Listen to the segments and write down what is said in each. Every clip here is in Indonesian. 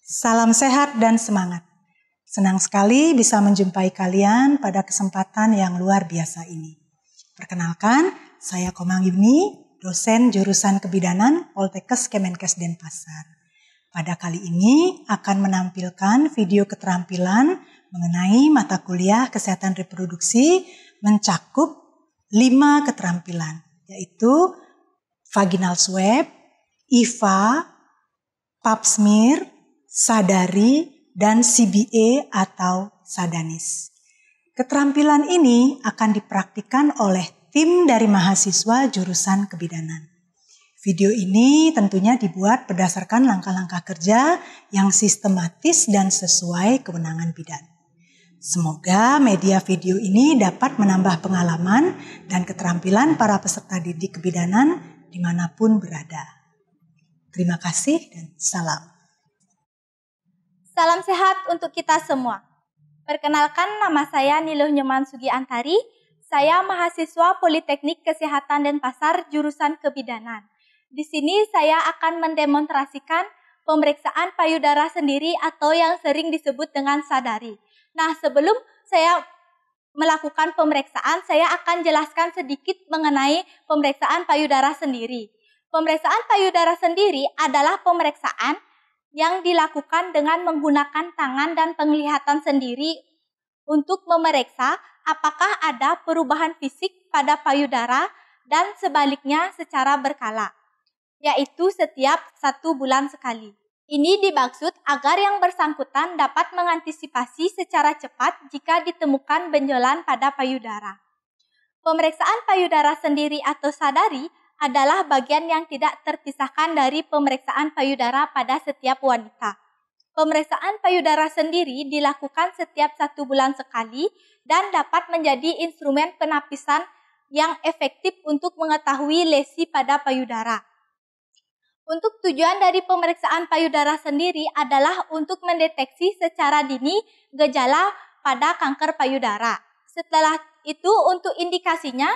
Salam sehat dan semangat. Senang sekali bisa menjumpai kalian pada kesempatan yang luar biasa ini. Perkenalkan, saya Komang Yuni, dosen jurusan Kebidanan Poltekkes Kemenkes Denpasar. Pada kali ini akan menampilkan video keterampilan mengenai mata kuliah kesehatan reproduksi mencakup 5 keterampilan, yaitu vaginal swab, IVA, pap smear, sadari, dan CBA atau sadanis. Keterampilan ini akan dipraktikkan oleh tim dari mahasiswa jurusan kebidanan. Video ini tentunya dibuat berdasarkan langkah-langkah kerja yang sistematis dan sesuai kewenangan bidan. Semoga media video ini dapat menambah pengalaman dan keterampilan para peserta didik kebidanan dimanapun berada. Terima kasih dan salam. Salam sehat untuk kita semua. Perkenalkan, nama saya Niluh Nyoman Sugiantari. Saya mahasiswa Politeknik Kesehatan Denpasar jurusan Kebidanan. Di sini saya akan mendemonstrasikan pemeriksaan payudara sendiri atau yang sering disebut dengan sadari. Nah, sebelum saya melakukan pemeriksaan, saya akan jelaskan sedikit mengenai pemeriksaan payudara sendiri. Pemeriksaan payudara sendiri adalah pemeriksaan yang dilakukan dengan menggunakan tangan dan penglihatan sendiri untuk memeriksa apakah ada perubahan fisik pada payudara dan sebaliknya secara berkala, yaitu setiap 1 bulan sekali. Ini dimaksud agar yang bersangkutan dapat mengantisipasi secara cepat jika ditemukan benjolan pada payudara. Pemeriksaan payudara sendiri atau sadari adalah bagian yang tidak terpisahkan dari pemeriksaan payudara pada setiap wanita. Pemeriksaan payudara sendiri dilakukan setiap 1 bulan sekali dan dapat menjadi instrumen penapisan yang efektif untuk mengetahui lesi pada payudara. Untuk tujuan dari pemeriksaan payudara sendiri adalah untuk mendeteksi secara dini gejala pada kanker payudara. Setelah itu untuk indikasinya,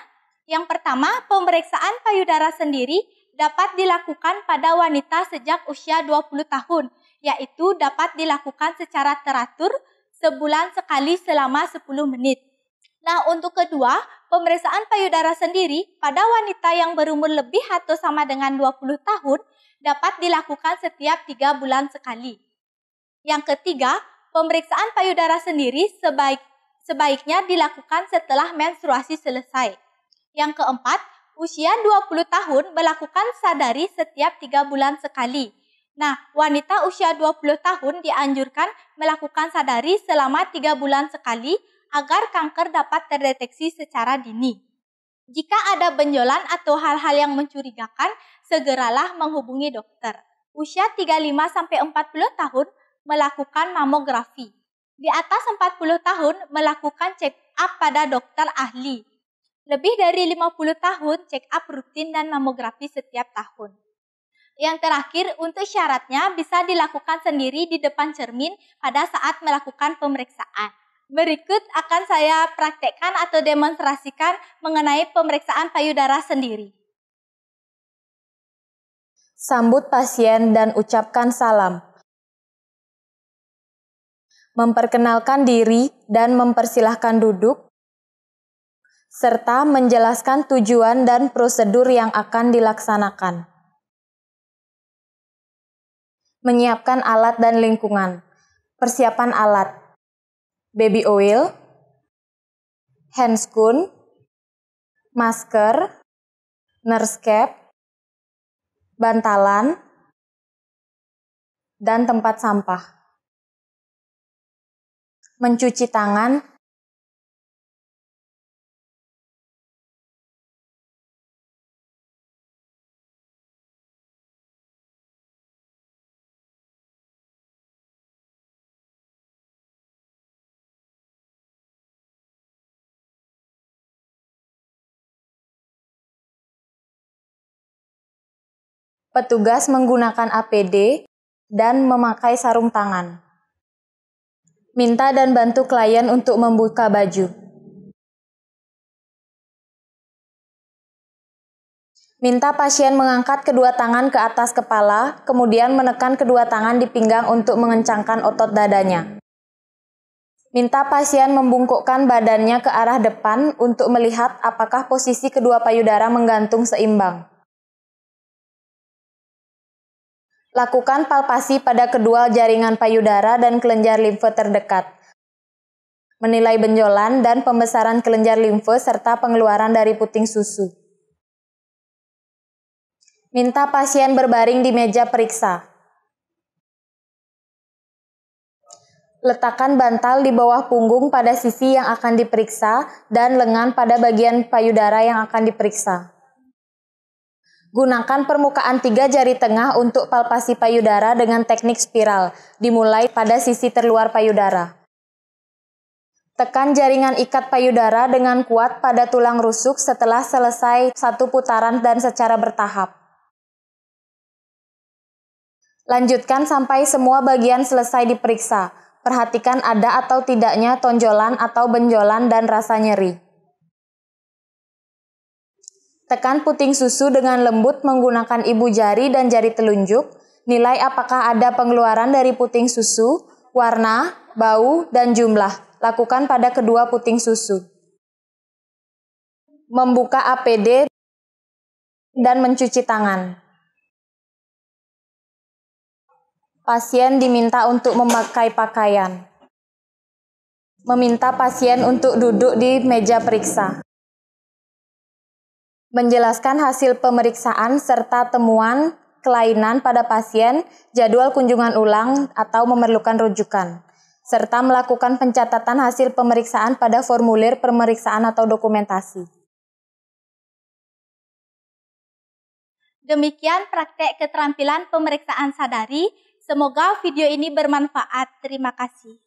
yang pertama, pemeriksaan payudara sendiri dapat dilakukan pada wanita sejak usia 20 tahun, yaitu dapat dilakukan secara teratur sebulan sekali selama 10 menit. Nah, untuk kedua, pemeriksaan payudara sendiri pada wanita yang berumur lebih atau sama dengan 20 tahun dapat dilakukan setiap 3 bulan sekali. Yang ketiga, pemeriksaan payudara sendiri sebaiknya dilakukan setelah menstruasi selesai. Yang keempat, usia 20 tahun melakukan sadari setiap 3 bulan sekali. Nah, wanita usia 20 tahun dianjurkan melakukan sadari selama 3 bulan sekali agar kanker dapat terdeteksi secara dini. Jika ada benjolan atau hal-hal yang mencurigakan, segeralah menghubungi dokter. Usia 35-40 tahun melakukan mamografi. Di atas 40 tahun melakukan check up pada dokter ahli. Lebih dari 50 tahun check up rutin dan mamografi setiap tahun. Yang terakhir, untuk syaratnya bisa dilakukan sendiri di depan cermin pada saat melakukan pemeriksaan. Berikut akan saya praktekkan atau demonstrasikan mengenai pemeriksaan payudara sendiri. Sambut pasien dan ucapkan salam. Memperkenalkan diri dan mempersilahkan duduk, serta menjelaskan tujuan dan prosedur yang akan dilaksanakan. Menyiapkan alat dan lingkungan. Persiapan alat: baby oil, handscoon, masker, nurse cap, bantalan, dan tempat sampah. Mencuci tangan, petugas menggunakan APD dan memakai sarung tangan. Minta dan bantu klien untuk membuka baju. Minta pasien mengangkat kedua tangan ke atas kepala, kemudian menekan kedua tangan di pinggang untuk mengencangkan otot dadanya. Minta pasien membungkukkan badannya ke arah depan untuk melihat apakah posisi kedua payudara menggantung seimbang. Lakukan palpasi pada kedua jaringan payudara dan kelenjar limfe terdekat. Menilai benjolan dan pembesaran kelenjar limfe serta pengeluaran dari puting susu. Minta pasien berbaring di meja periksa. Letakkan bantal di bawah punggung pada sisi yang akan diperiksa dan lengan pada bagian payudara yang akan diperiksa. Gunakan permukaan 3 jari tengah untuk palpasi payudara dengan teknik spiral, dimulai pada sisi terluar payudara. Tekan jaringan ikat payudara dengan kuat pada tulang rusuk setelah selesai 1 putaran dan secara bertahap. Lanjutkan sampai semua bagian selesai diperiksa. Perhatikan ada atau tidaknya tonjolan atau benjolan dan rasa nyeri. Tekan puting susu dengan lembut menggunakan ibu jari dan jari telunjuk. Nilai apakah ada pengeluaran dari puting susu, warna, bau, dan jumlah. Lakukan pada kedua puting susu. Membuka APD dan mencuci tangan. Pasien diminta untuk memakai pakaian. Meminta pasien untuk duduk di meja periksa. Menjelaskan hasil pemeriksaan serta temuan kelainan pada pasien, jadwal kunjungan ulang atau memerlukan rujukan, serta melakukan pencatatan hasil pemeriksaan pada formulir pemeriksaan atau dokumentasi. Demikian praktek keterampilan pemeriksaan sadari. Semoga video ini bermanfaat. Terima kasih.